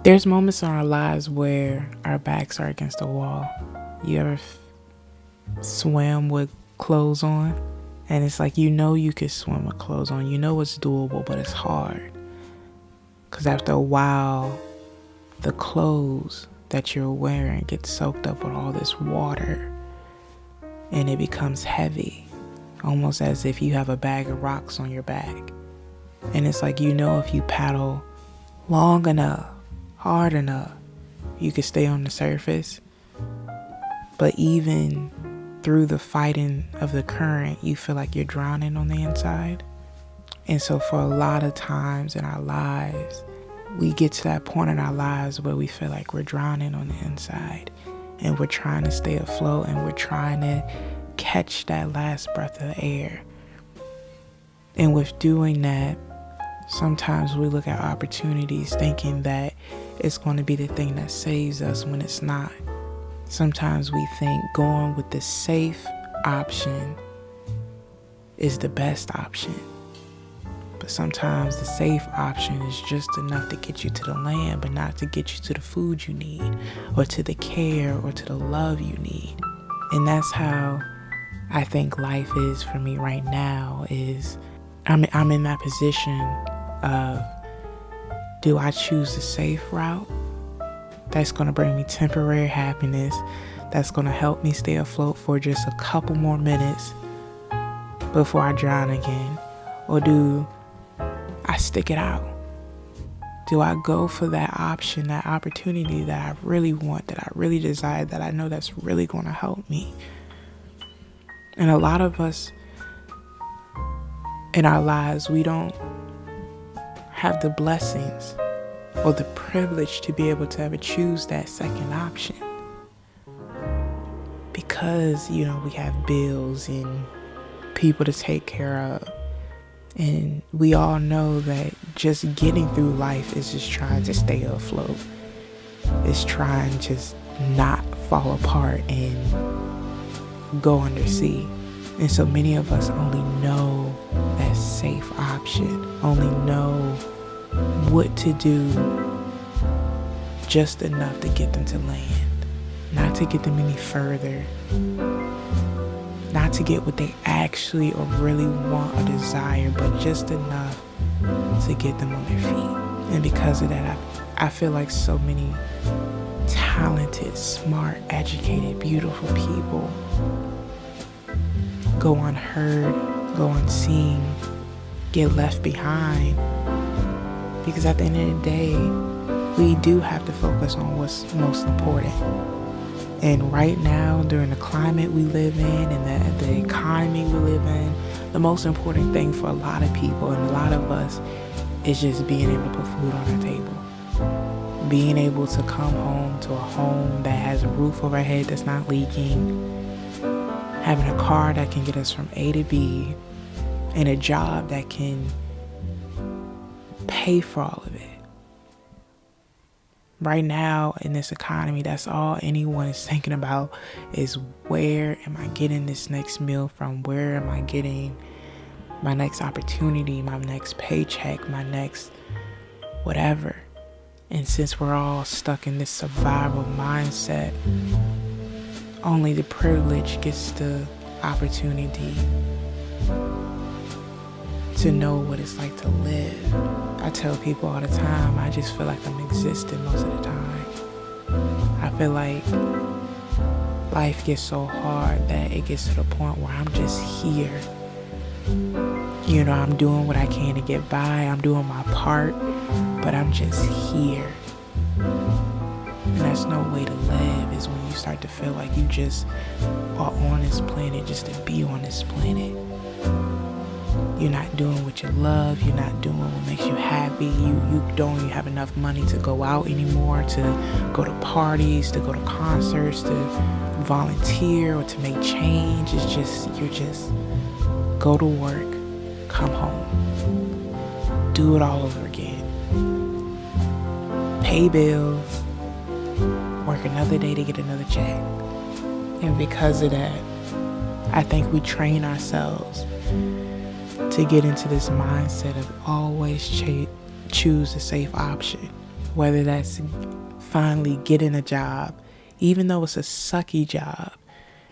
There's moments in our lives where our backs are against the wall. You ever swim with clothes on? And it's like, you could swim with clothes on. You know it's doable, but it's hard. Because after a while, the clothes that you're wearing get soaked up with all this water. And it becomes heavy. Almost as if you have a bag of rocks on your back. And it's like, if you paddle long enough, hard enough, you could stay on the surface. But even through the fighting of the current, you feel like you're drowning on the inside. And so for a lot of times in our lives, we get to that point in our lives where we feel like we're drowning on the inside. And we're trying to stay afloat, and we're trying to catch that last breath of air. And with doing that, sometimes we look at opportunities thinking that it's going to be the thing that saves us when it's not. Sometimes we think going with the safe option is the best option. But sometimes the safe option is just enough to get you to the land, but not to get you to the food you need, or to the care, or to the love you need. And that's how I think life is for me right now. Is I'm in that position of, do I choose the safe route that's going to bring me temporary happiness, that's going to help me stay afloat for just a couple more minutes before I drown again? Or do I stick it out? Do I go for that option, that opportunity that I really want, that I really desire, that I know that's really going to help me? And a lot of us in our lives, we don't have the blessings or the privilege to be able to ever choose that second option. Because, we have bills and people to take care of. And we all know that just getting through life is just trying to stay afloat. It's trying to just not fall apart and go under sea. And so many of us only know that safe option, only know what to do just enough to get them to land, not to get them any further, not to get what they actually or really want or desire, but just enough to get them on their feet. And because of that, I feel like so many talented, smart, educated, beautiful people go unheard, go unseen, get left behind. Because at the end of the day, we do have to focus on what's most important. And right now, during the climate we live in and the economy we live in, the most important thing for a lot of people and a lot of us is just being able to put food on our table. Being able to come home to a home that has a roof over our head that's not leaking, having a car that can get us from A to B, and a job that can pay for all of it. Right now in this economy, that's all anyone is thinking about is, where am I getting this next meal from? Where am I getting my next opportunity, my next paycheck, my next whatever? And since we're all stuck in this survival mindset, only the privileged gets the opportunity to know what it's like to live. I tell people all the time, I just feel like I'm existing most of the time. I feel like life gets so hard that it gets to the point where I'm just here. I'm doing what I can to get by, I'm doing my part, but I'm just here. And that's no way to live, is when you start to feel like you just are on this planet just to be on this planet. You're not doing what you love. You're not doing what makes you happy. You don't even have enough money to go out anymore, to go to parties, to go to concerts, to volunteer, or to make change. It's just, you're just go to work, come home, do it all over again. Pay bills, work another day to get another check. And because of that, I think we train ourselves to get into this mindset of always choose the safe option. Whether that's finally getting a job, even though it's a sucky job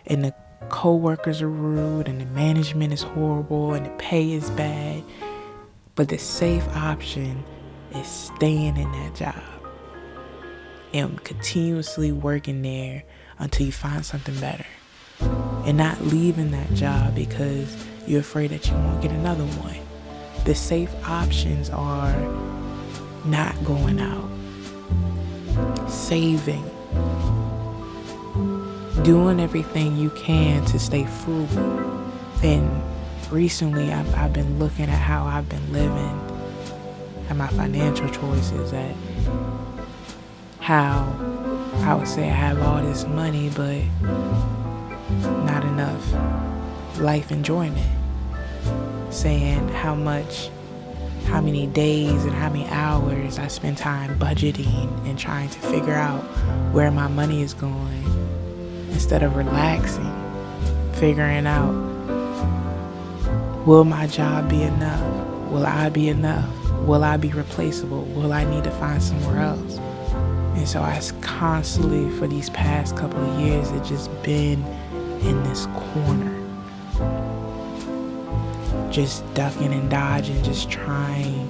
and the co-workers are rude and the management is horrible and the pay is bad, but the safe option is staying in that job and continuously working there until you find something better, and not leaving that job because you're afraid that you won't get another one. The safe options are not going out, saving, doing everything you can to stay frugal. And recently I've been looking at how I've been living and my financial choices, at how I would say I have all this money but not enough life enjoyment. Saying how many days and how many hours I spend time budgeting and trying to figure out where my money is going, instead of relaxing, figuring out, will my job be enough? Will I be enough? Will I be replaceable? Will I need to find somewhere else? And so I constantly, for these past couple of years, it's just been in this corner, just ducking and dodging, just trying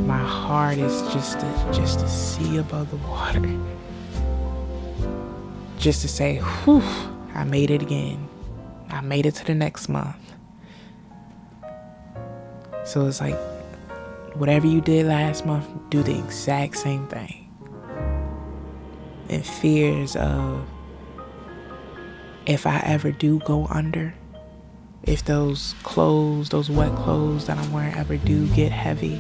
my hardest just to see above the water, just to say, whew, I made it again. I made it to the next month. So it's like, whatever you did last month, do the exact same thing. And fears of, if I ever do go under, if those clothes, those wet clothes that I'm wearing ever do get heavy,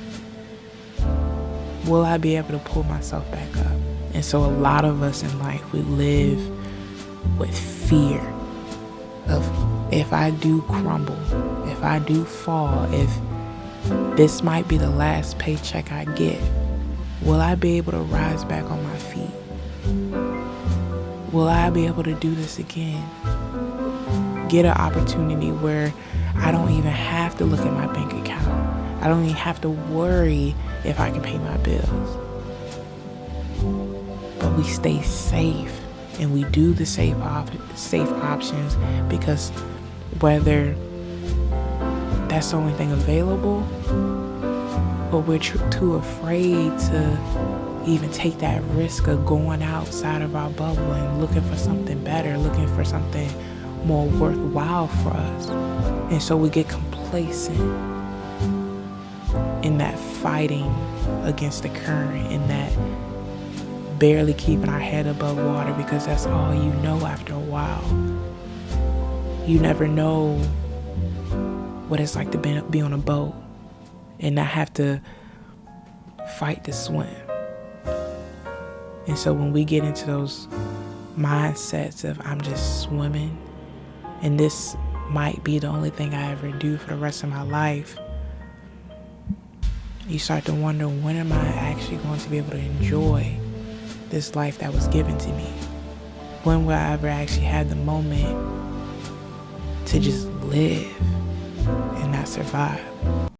will I be able to pull myself back up? And so a lot of us in life, we live with fear of, if I do crumble, if I do fall, if this might be the last paycheck I get, will I be able to rise back on my feet? Will I be able to do this again? Get an opportunity where I don't even have to look at my bank account. I don't even have to worry if I can pay my bills. But we stay safe, and we do the safe options, because whether that's the only thing available, but we're too afraid to even take that risk of going outside of our bubble and looking for something better, looking for something more worthwhile for us. And so we get complacent in that fighting against the current, in that barely keeping our head above water, because that's all you know after a while. You never know what it's like to be on a boat and not have to fight to swim. And so when we get into those mindsets of, I'm just swimming, and this might be the only thing I ever do for the rest of my life, you start to wonder, when am I actually going to be able to enjoy this life that was given to me? When will I ever actually have the moment to just live and not survive?